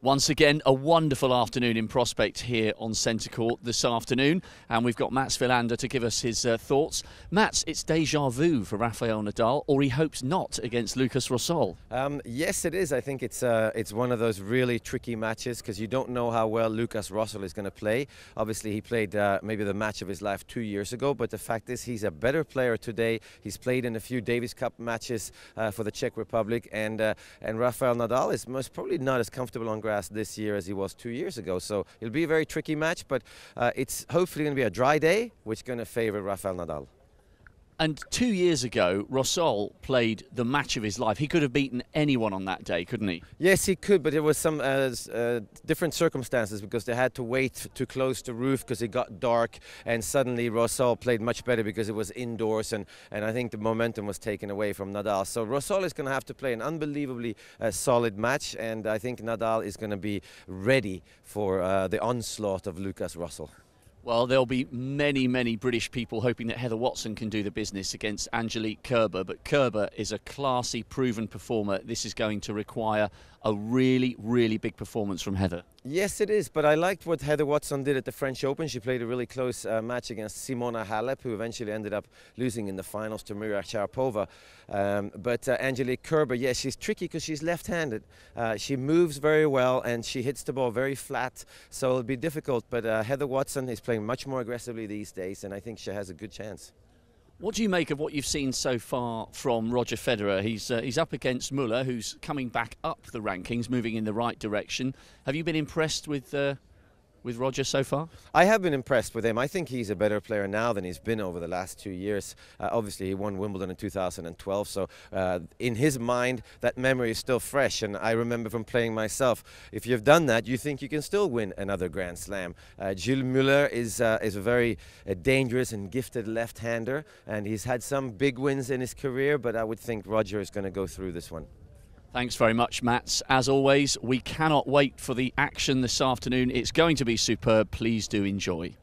Once again, a wonderful afternoon in Prospect here on Centre Court this afternoon, and we've got Mats Wilander to give us his thoughts. Mats, it's déjà vu for Rafael Nadal, or he hopes not, against Lucas Rosol. Yes, it is. I think it's one of those really tricky matches because you don't know how well Lucas Rosol is going to play. Obviously, he played maybe the match of his life 2 years ago, but the fact is he's a better player today. He's played in a few Davis Cup matches for the Czech Republic, and Rafael Nadal is most probably not as comfortable on grass this year as he was 2 years ago. So it'll be a very tricky match, but it's hopefully going to be a dry day, which is going to favor Rafael Nadal. And 2 years ago, Rosol played the match of his life. He could have beaten anyone on that day, couldn't he? Yes, he could, but there was some different circumstances because they had to wait to close the roof because it got dark, and suddenly Rosol played much better because it was indoors, and I think the momentum was taken away from Nadal. So Rosol is going to have to play an unbelievably solid match, and I think Nadal is going to be ready for the onslaught of Lucas Rosol. Well, there'll be many, many British people hoping that Heather Watson can do the business against Angelique Kerber, but Kerber is a classy, proven performer. This is going to require a really, really big performance from Heather. Yes, it is, but I liked what Heather Watson did at the French Open. She played a really close match against Simona Halep, who eventually ended up losing in the finals to Mira Sharapova. But Angelique Kerber, yes, she's tricky because she's left-handed. She moves very well and she hits the ball very flat, so it'll be difficult. But Heather Watson is playing much more aggressively these days, and I think she has a good chance. What do you make of what you've seen so far from Roger Federer? He's up against Muller, who's coming back up the rankings, moving in the right direction. Have you been impressed with Roger so far? I have been impressed with him. I think he's a better player now than he's been over the last 2 years. Obviously, he won Wimbledon in 2012, so in his mind, that memory is still fresh. And I remember from playing myself, if you've done that, you think you can still win another Grand Slam. Muller is a very dangerous and gifted left-hander, and he's had some big wins in his career, but I would think Roger is going to go through this one. Thanks very much, Mats. As always, we cannot wait for the action this afternoon. It's going to be superb. Please do enjoy.